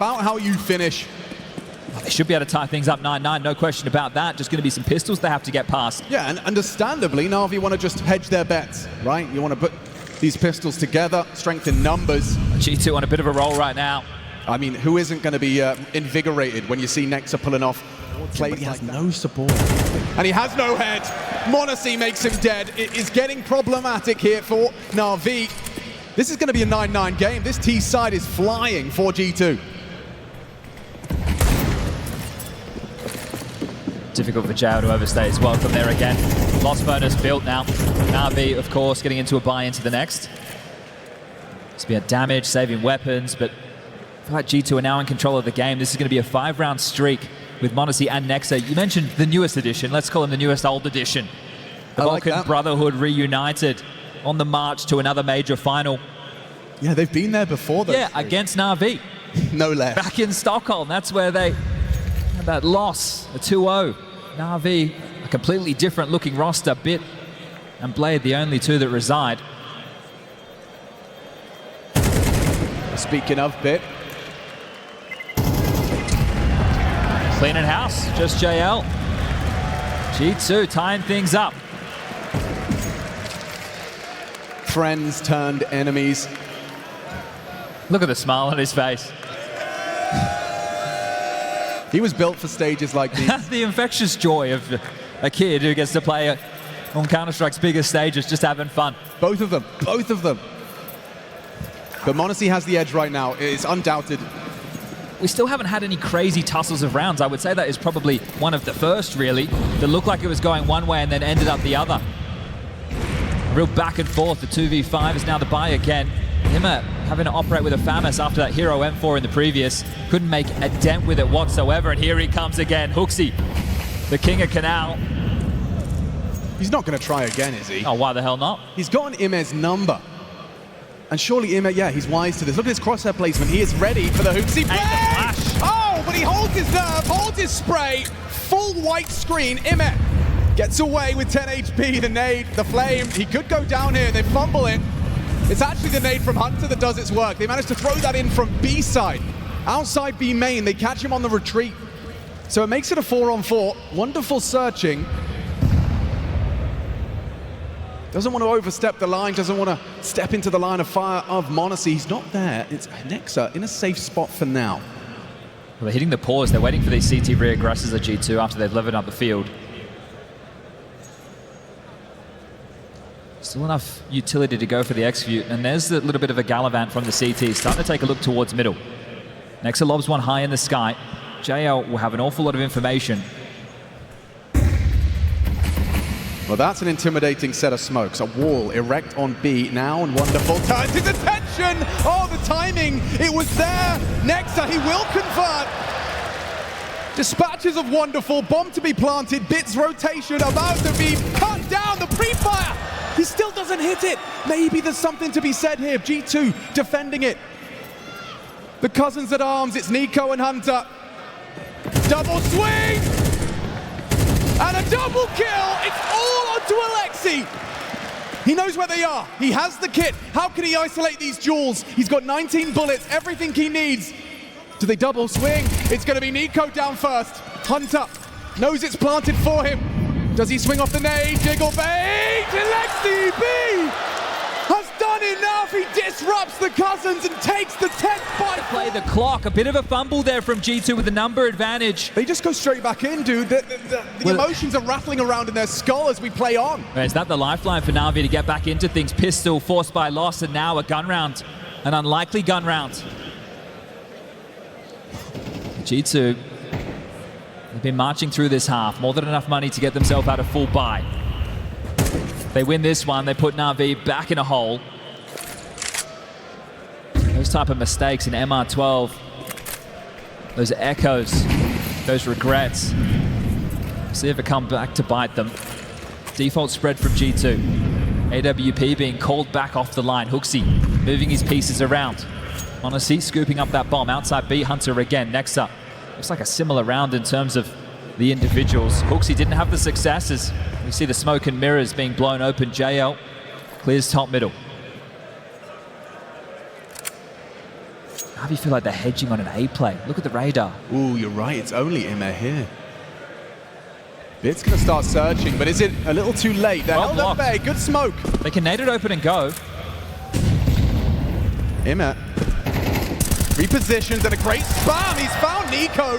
About how you finish. Well, they should be able to tie things up 9-9, no question about that. Just going to be some pistols they have to get past. Yeah, and understandably, Navi want to just hedge their bets, right? You want to put these pistols together, strength in numbers. G2 on a bit of a roll right now. I mean, who isn't going to be invigorated when you see Nexa pulling off plays? He has no support. And he has no head. m0NESY makes him dead. It is getting problematic here for Navi. This is going to be a 9-9 game. This T side is flying for G2. Difficult for yall to overstay as well from there again. Lost bonus built now. Navi, of course, getting into a buy into the next. It's been a damage, saving weapons, but I feel like G2 are now in control of the game. This is going to be a 5-round streak with m0NESY and Nexa. You mentioned the newest edition. Let's call him the newest old edition. The Vulcan Brotherhood reunited on the march to another major final. Yeah, they've been there before, though. Yeah, against Navi. No less. Back in Stockholm. That's where they had that loss, a 2-0. Navi, a completely different looking roster. Bit and Blade, the only two that reside. Speaking of Bit. Cleaning house, just yall. G2 tying things up. Friends turned enemies. Look at the smile on his face. He was built for stages like these. That's the infectious joy of a kid who gets to play on Counter-Strike's biggest stages, just having fun. Both of them, both of them. But m0NESY has the edge right now. It's undoubted. We still haven't had any crazy tussles of rounds. I would say that is probably one of the first, really, that looked like it was going one way and then ended up the other. Real back and forth. The 2v5 is now the buy again. Himmer having to operate with a FAMAS after that hero M4 in the previous. Couldn't make a dent with it whatsoever, and here he comes again. hooXi, the king of Canal. He's not going to try again, is he? Oh, why the hell not? He's got an Imme's number. And surely Imme, yeah, he's wise to this. Look at his crosshair placement. He is ready for the hooXi play! Oh, but he holds his nerve, holds his spray. Full white screen. Imme gets away with 10 HP. The nade, the flame. He could go down here. They fumble it. It's actually the nade from Hunter that does its work. They managed to throw that in from B side. Outside B main, they catch him on the retreat. So it makes it a 4-on-4. Wonderful searching. Doesn't want to overstep the line, doesn't want to step into the line of fire of m0NESY. He's not there. It's Nexa in a safe spot for now. Well, they're hitting the pause. They're waiting for these CT reaggressors at G2 after they've leveled up the field. Still enough utility to go for the execute, and there's a little bit of a gallivant from the CT, starting to take a look towards middle. Nexa lobs one high in the sky. yall will have an awful lot of information. Well, that's an intimidating set of smokes. A wall erect on B now, and Wonderful turns his attention. Oh, the timing, it was there. Nexa, he will convert. Dispatches of Wonderful, bomb to be planted, Bit's rotation about to be cut down, the pre-fire. He still doesn't hit it. Maybe there's something to be said here. G2 defending it. The cousins at arms, it's Nico and Hunter. Double swing! And a double kill! It's all onto Alexi! He knows where they are. He has the kit. How can he isolate these jewels? He's got 19 bullets, everything he needs. Do they double swing? It's going to be Nico down first. Hunter knows it's planted for him. Does he swing off the nade? Jiggle bait! Alexi B has done enough. He disrupts the cousins and takes the 10th by Play the clock. A bit of a fumble there from G2 with the number advantage. They just go straight back in, dude. The emotions are rattling around in their skull as we play on. Is that the lifeline for Navi to get back into things? Pistol forced by loss, and now a gun round. An unlikely gun round. G2, they've been marching through this half. More than enough money to get themselves out of full buy. If they win this one, they put Navi back in a hole. Those type of mistakes in MR12, those echoes, those regrets, see if it comes back to bite them. Default spread from G2. AWP being called back off the line. hooXi moving his pieces around. m0NESY scooping up that bomb. Outside B, Hunter again. Next up, looks like a similar round in terms of the individuals. hooXi didn't have the successes. You see the smoke and mirrors being blown open. yall clears top middle. Navi feel like they're hedging on an A play. Look at the radar. Ooh, you're right. It's only Ima here. Bit's going to start searching, but is it a little too late? They're held at bay. Good smoke. They can nade it open and go. Ima repositions and a great spam. He's found Nico.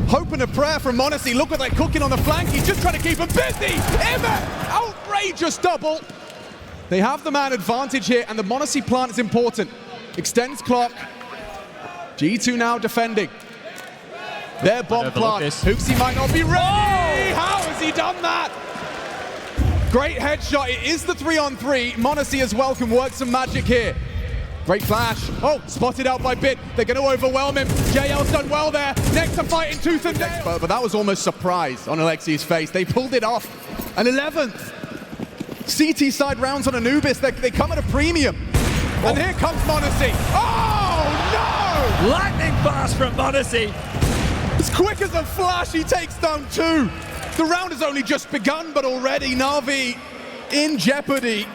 Hope and a prayer from m0NESY. Look what they're cooking on the flank. He's just trying to keep him busy. Ima, outrageous double. They have the man advantage here, and the m0NESY plant is important. Extends clock. G2 now defending. Their bomb plant. HooXi might not be ready. Oh! How has he done that? Great headshot. It is the 3-on-3. m0NESY as well can work some magic here. Great flash. Oh, spotted out by Bit. They're going to overwhelm him. yall's done well there. Next to fighting tooth and nail. But that was almost surprise on Alexi's face. They pulled it off. An 11th. CT side rounds on Anubis. They come at a premium. Oh. And here comes m0NESY. Oh, no! Lightning fast from m0NESY. As quick as a flash, he takes down 2. The round has only just begun, but already Navi in jeopardy.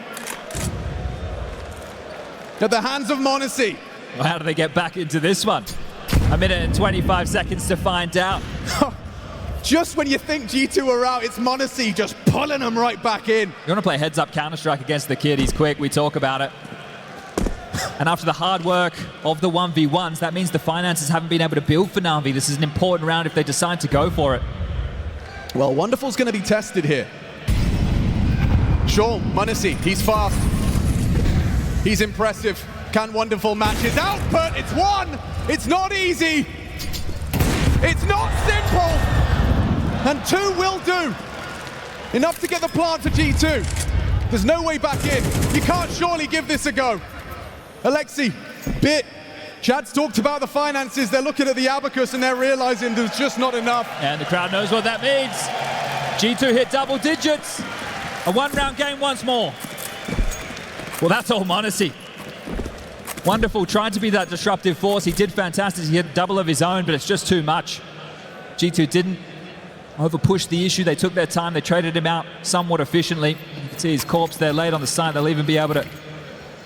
At the hands of m0NESY. Well, how do they get back into this one? A minute and 25 seconds to find out. Just when you think G2 are out, it's m0NESY just pulling them right back in. You want to play heads-up Counter-Strike against the kid. He's quick. We talk about it. And after the hard work of the 1v1s, that means the finances haven't been able to build for Navi. This is an important round if they decide to go for it. Well, Wonderful's going to be tested here. Sure, m0NESY, he's fast. He's impressive. Can Wonderful match his output? It's one. It's not easy. It's not simple. And 2 will do. Enough to get the plant for G2. There's no way back in. You can't surely give this a go. Alexi, Bit, Chad's talked about the finances. They're looking at the abacus and they're realizing there's just not enough. And the crowd knows what that means. G2 hit double digits. A 1-round game once more. Well, that's all m0NESY. Wonderful, tried to be that disruptive force. He did fantastic. He hit double of his own, but it's just too much. G2 didn't over-push the issue. They took their time. They traded him out somewhat efficiently. You can see his corpse there laid on the side. They'll even be able to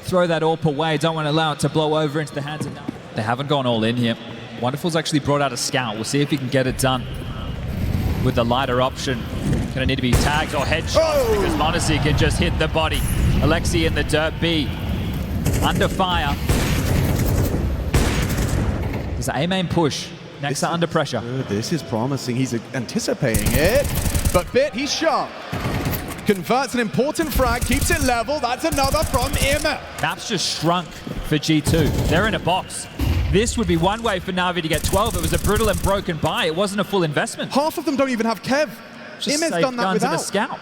throw that AWP away. Don't want to allow it to blow over into the hands of Navi. They haven't gone all in here. Wonderful's actually brought out a scout. We'll see if he can get it done with the lighter option. Gonna need to be tagged or headshots because m0NESY can just hit the body. Alexi in the dirt B. Under fire. There's an A-main push. Next to under pressure. This is promising. He's anticipating it. But Bit, he's sharp. Converts an important frag, keeps it level. That's another from Ima. Maps just shrunk for G2. They're in a box. This would be one way for Navi to get 12. It was a brutal and broken buy. It wasn't a full investment. Half of them don't even have Kev. Just Ima's done that without. And a scout.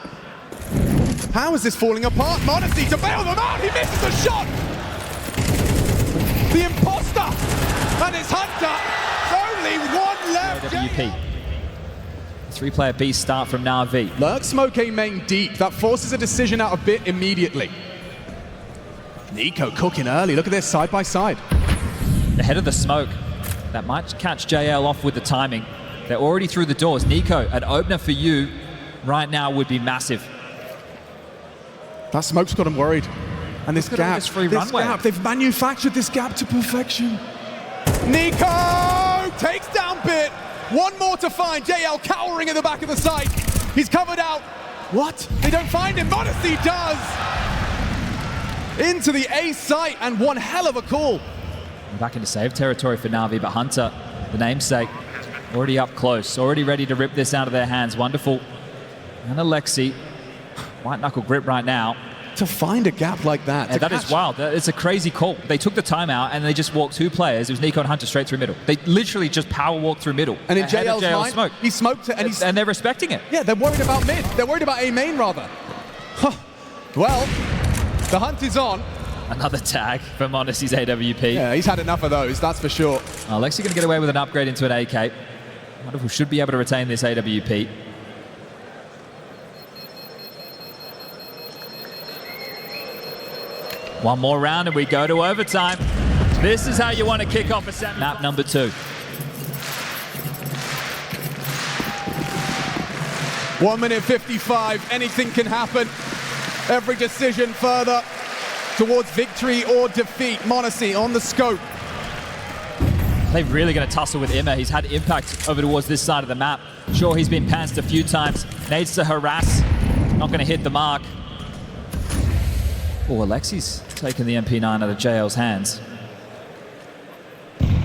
How is this falling apart? m0NESY to bail them out. He misses the shot. The imposter. And it's Hunter. Only one left. WP. 3-player B start from Navi. Lurk smoke A main deep. That forces a decision out a Bit immediately. Nico cooking early. Look at this, side by side. Ahead of the smoke. That might catch yall off with the timing. They're already through the doors. Nico, an opener for you right now would be massive. That smoke's got him worried. And this gap, they've manufactured this gap to perfection. Nico takes down Bit. One more to find. yall cowering at the back of the site. He's covered out. What? They don't find him. m0NESY does. Into the A site, and one hell of a call. Back into save territory for Navi, but Hunter, the namesake, already up close, already ready to rip this out of their hands. Wonderful. And Alexi, white knuckle grip right now. To find a gap like that. Yeah, that is wild. It's a crazy call. They took the timeout and they just walked 2 players. It was Nico and Hunter straight through middle. They literally just power walked through middle. And in yall's mind, smoke. He smoked it and they're respecting it. Yeah, they're worried about mid. They're worried about A main rather. Huh. Well, the hunt is on. Another tag for m0NESY's AWP. Yeah, he's had enough of those, that's for sure. Alexi going to get away with an upgrade into an AK. Wonderful should be able to retain this AWP. One more round and we go to overtime. This is how you want to kick off a semi. Map number 2. 1 minute 55, anything can happen. Every decision further towards victory or defeat. m0NESY on the scope. They're really going to tussle with Immer. He's had impact over towards this side of the map. Sure, he's been pantsed a few times. Needs to harass. Not going to hit the mark. Oh, Alexi's taking the MP9 out of JL's hands.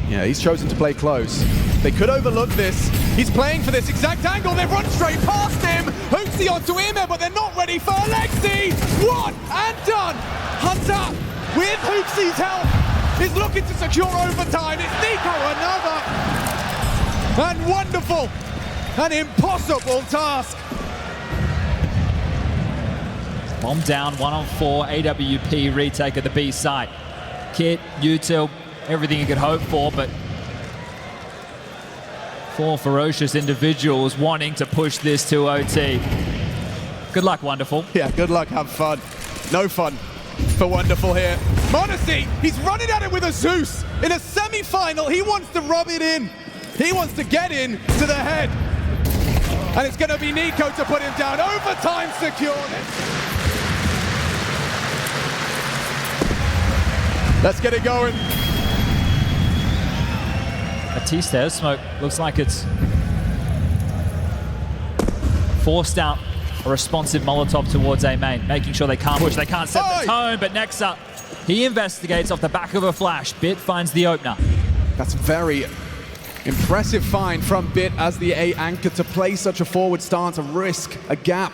Yeah, he's chosen to play close. They could overlook this. He's playing for this exact angle. They've run straight past him. Hooksy onto Immer, but they're not ready for Alexi. One and done. Hunter, with Hooksy's help, is looking to secure overtime. It's Nico, another. And wonderful. An impossible task. Bomb down, 1-on-4, AWP retake at the B side. Kit, util, everything you could hope for, but four ferocious individuals wanting to push this to OT. Good luck, Wonderful. Yeah, good luck, have fun. No fun for Wonderful here. m0NESY, he's running at it with a Zeus. In a semi-final, he wants to rub it in. He wants to get in to the head. And it's going to be Nico to put him down. Overtime secured. Let's get it going. Matisse there, smoke. Looks like it's forced out a responsive Molotov towards A main, making sure they can't push, they can't set the tone, but next up, he investigates off the back of a flash. Bit finds the opener. That's very impressive find from Bit as the A anchor to play such a forward stance, a risk, a gap.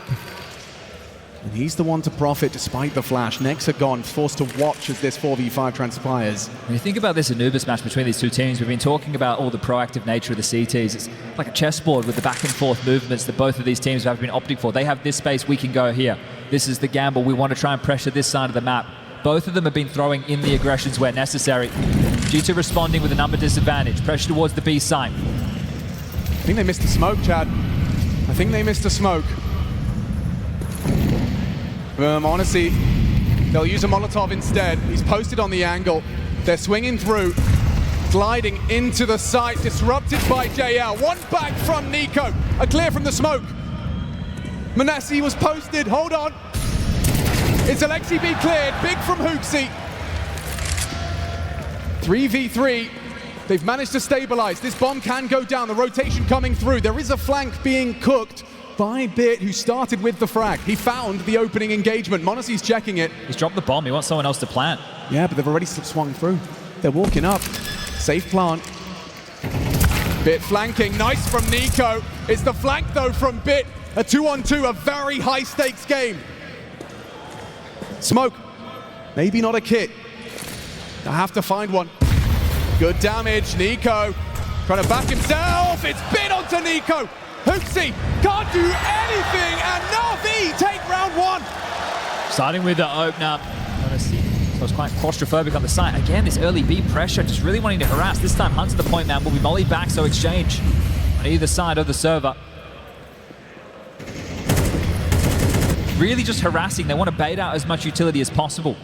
And he's the one to profit despite the flash. Nexa gone, forced to watch as this 4v5 transpires. When you think about this Anubis match between these two teams, we've been talking about all the proactive nature of the CTs. It's like a chessboard with the back and forth movements that both of these teams have been opting for. They have this space, we can go here. This is the gamble. We want to try and pressure this side of the map. Both of them have been throwing in the aggressions where necessary. G2 responding with a number disadvantage. Pressure towards the B side. I think they missed the smoke, Chad. I think they missed a smoke. m0NESY, they'll use a Molotov instead. He's posted on the angle. They're swinging through, gliding into the site, disrupted by JL. One back from Nico, a clear from the smoke. m0NESY was posted, hold on. It's Alexi B cleared, big from Hooksy. 3v3, they've managed to stabilize. This bomb can go down, the rotation coming through. There is a flank being cooked by Bit, who started with the frag. He found the opening engagement. m0NESY's checking it. He's dropped the bomb. He wants someone else to plant. Yeah, but they've already swung through. They're walking up. Safe plant. Bit flanking. Nice from Nico. It's the flank, though, from Bit. A 2-on-2, a very high-stakes game. Smoke. Maybe not a kit. I have to find one. Good damage. Nico trying to back himself. It's Bit onto Nico. Hooksy can't do anything, and Navi take round one. Starting with the opener. So it's quite claustrophobic on the site. Again, this early B pressure, just really wanting to harass. This time, Hunter, the point man, will be molly back, so exchange on either side of the server. Really just harassing. They want to bait out as much utility as possible.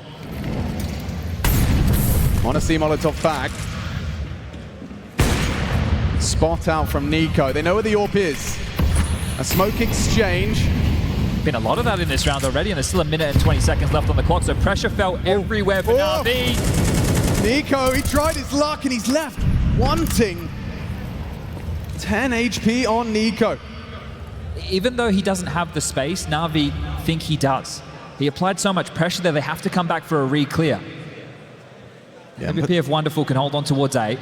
m0NESY Molotov back. Spot out from Nico. They know where the AWP is. A smoke exchange. Been a lot of that in this round already, and there's still a minute and 20 seconds left on the clock, so pressure felt everywhere for Navi. Nico, he tried his luck, and he's left wanting. 10 HP on Nico. Even though he doesn't have the space, Navi think he does. He applied so much pressure there, they have to come back for a re-clear. Yeah, MVP of Wonderful can hold on towards A.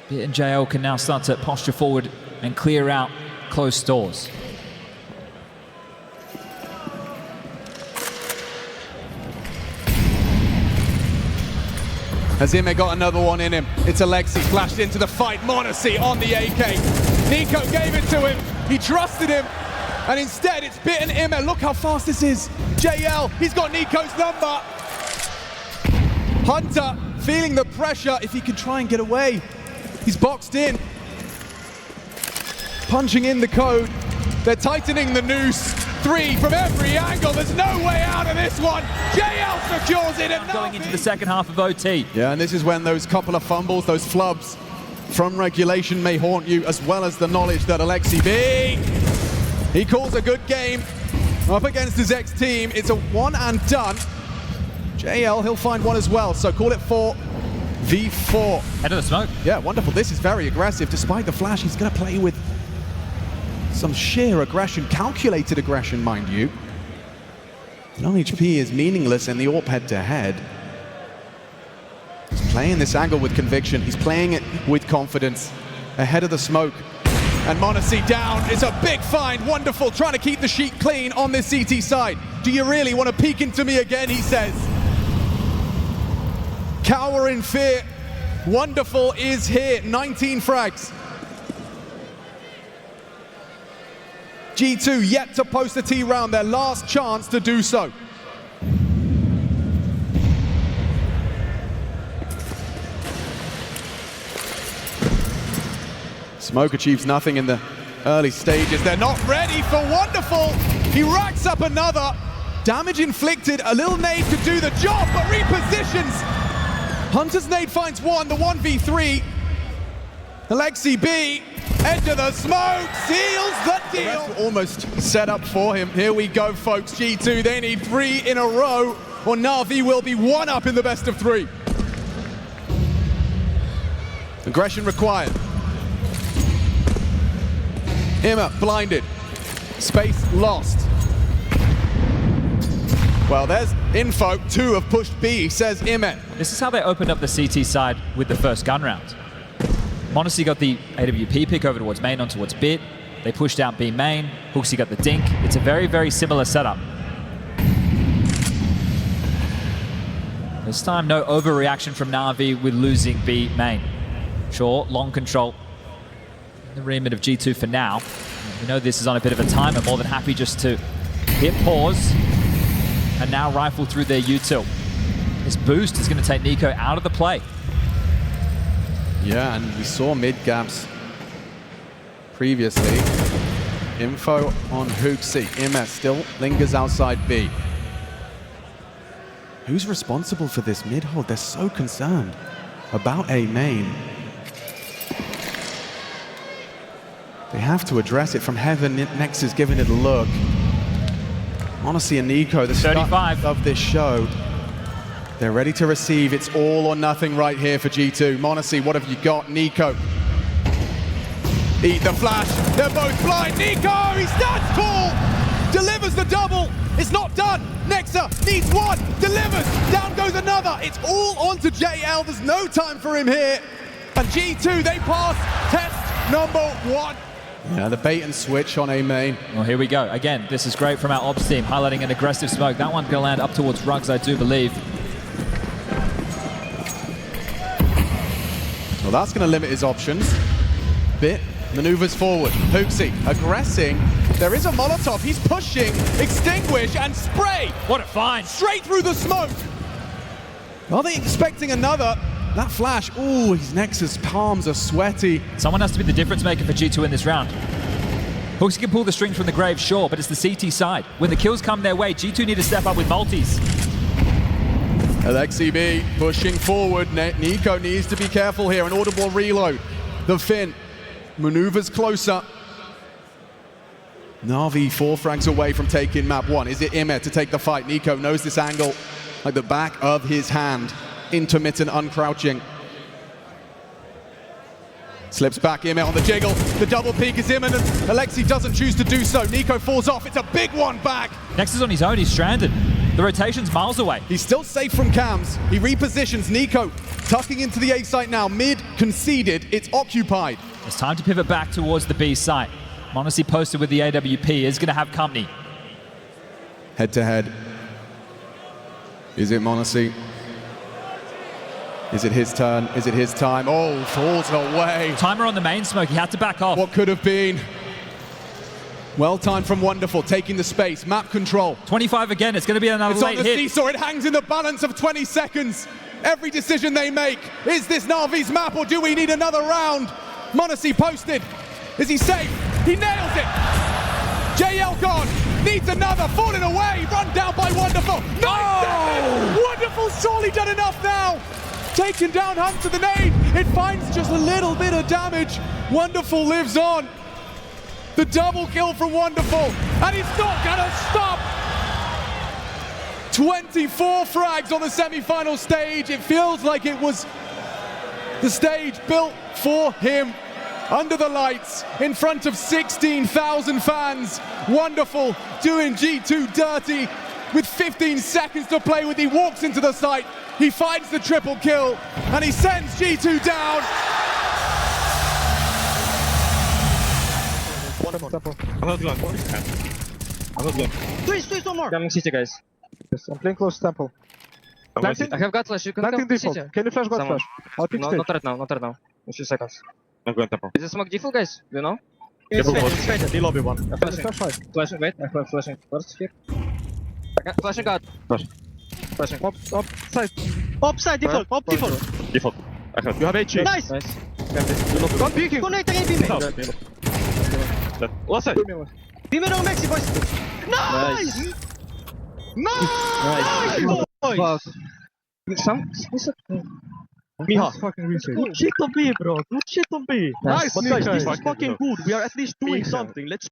Bit and JL can now start to posture forward and clear out closed doors. Has Ime got another one in him? It's Alexi flashed into the fight. m0NESY on the AK. Nico gave it to him. He trusted him. And instead, it's Bit and Ime. Look how fast this is. JL, he's got Nico's number. Hunter feeling the pressure if he can try and get away. He's boxed in. Punching in the code. They're tightening the noose. 3 from every angle. There's no way out of this one. JL secures it. And going into the second half of OT. Yeah, and this is when those couple of fumbles, those flubs from regulation may haunt you, as well as the knowledge that Alexi B, he calls a good game up against his ex-team. It's a one and done. JL, he'll find one as well, so call it 4. V4. Head of the smoke. Yeah, wonderful. This is very aggressive. Despite the flash, he's going to play with some sheer aggression, calculated aggression, mind you. No HP is meaningless in the AWP head-to-head. He's playing this angle with conviction. He's playing it with confidence. Ahead of the smoke. And m0NESY down. It's a big find. Wonderful. Trying to keep the sheet clean on this CT side. Do you really want to peek into me again, he says. Cower in fear. Wonderful is here. 19 frags. G2 yet to post a T round, their last chance to do so. Smoke achieves nothing in the early stages. They're not ready for Wonderful. He racks up another. Damage inflicted, a little nade to do the job, but repositions. Hunter's nade finds one, the 1v3. Alexi B, edge of the smoke, seals the deal. The almost set up for him. Here we go, folks. G2, they need 3 in a row, or Navi will be 1 up in the best of 3. Aggression required. Imma blinded. Space lost. Well, there's info. 2 have pushed B, says Imma. This is how they opened up the CT side with the first gun round. m0NESY got the AWP pick over towards main, on towards bit. They pushed out B main. HooXi got the dink. It's a very, very similar setup. This time, no overreaction from Navi with losing B main. Sure, long control in the remit of G2 for now. We know this is on a bit of a timer. More than happy just to hit pause and now rifle through their util. This boost is going to take NiKo out of the play. Yeah, and we saw mid gaps previously. Info on HooXi. Imma still lingers outside B. Who's responsible for this mid hold? They're so concerned about A main. They have to address it from heaven. Next is giving it a look. m0NESY and NiKo, the 35 start of this show. They're ready to receive. It's all or nothing right here for G2. m0NESY, what have you got? NiKo. Eat the flash. They're both blind. NiKo, he stands tall. Delivers the double. It's not done. Nexa needs 1. Delivers. Down goes another. It's all onto yall. There's no time for him here. And G2, they pass test number 1. Yeah, the bait and switch on A main. Well, here we go. Again, this is great from our ops team, highlighting an aggressive smoke. That one's going to land up towards Rugs, I do believe. Well, that's going to limit his options. Bit maneuvers forward. HooXi aggressing. There is a Molotov. He's pushing, extinguish, and spray. What a find. Straight through the smoke. Are they expecting another? That flash, ooh, his Nexus palms are sweaty. Someone has to be the difference maker for G2 in this round. HooXi can pull the strings from the grave, sure, but it's the CT side. When the kills come their way, G2 need to step up with multis. Alexi B pushing forward. NiKo needs to be careful here. An audible reload. The Finn maneuvers closer. Navi 4 frags away from taking map 1. Is it Imma to take the fight? NiKo knows this angle like the back of his hand. Intermittent uncrouching. Slips back, Imma on the jiggle. The double peek is imminent. Alexi doesn't choose to do so. NiKo falls off. It's a big one back. Next is on his own. He's stranded. The rotation's miles away. He's still safe from cams. He repositions. NiKo tucking into the A site now. Mid conceded. It's occupied. It's time to pivot back towards the B site. m0NESY posted with the AWP is going to have company. Head to head. Is it m0NESY? Is it his turn? Is it his time? Oh, falls away. Timer on the main smoke. He had to back off. What could have been? Well timed from Wonderful, taking the space. Map control. 25 again. It's going to be another late hit. It's on the seesaw. It hangs in the balance of 20 seconds. Every decision they make. Is this Navi's map or do we need another round? m0NESY posted. Is he safe? He nails it. yall gone. Needs another. Falling away. Run down by Wonderful. No! Wonderful surely done enough now. Taken down Hunter the nade. It finds just a little bit of damage. Wonderful lives on. The double kill from Wonderful. And he's not gonna stop. 24 frags on the semi-final stage. It feels like it was The stage built for him. Under the lights, in front of 16,000 fans. Wonderful, doing G2 dirty. With 15 seconds to play with, he walks into the site. He finds the triple kill, and he sends G2 down. I'm not going. I'm not going. Please, one more. Coming CT, guys. Yes, I'm playing close to temple. I'm going Planting? I have got flash. You can Planting come to default. CT. Can you flash God Someone. flash? I'll pick No, stage. not right now. Not right now. A few seconds. I'm going temple. Is the smoke default, guys? Do you know? It's Careful, faded, it's faded. D lobby one. I'm Flash, flashing. flash 5. Flashing. Wait. I'm flashing first here. Flashing God. Flash. Flashing. Up, side. Upside default, up default. Default. I have. You have HE. Nice. Nice. One peeking. Connect again, B main. Last side. B main on Maxi, boys. Nice. Nice. Boys. Some. Miha. Fucking reset. Good shit on B, bro. Good shit on B. Nice, But guys, this Nikai. is fucking good. We are at least doing something. Let's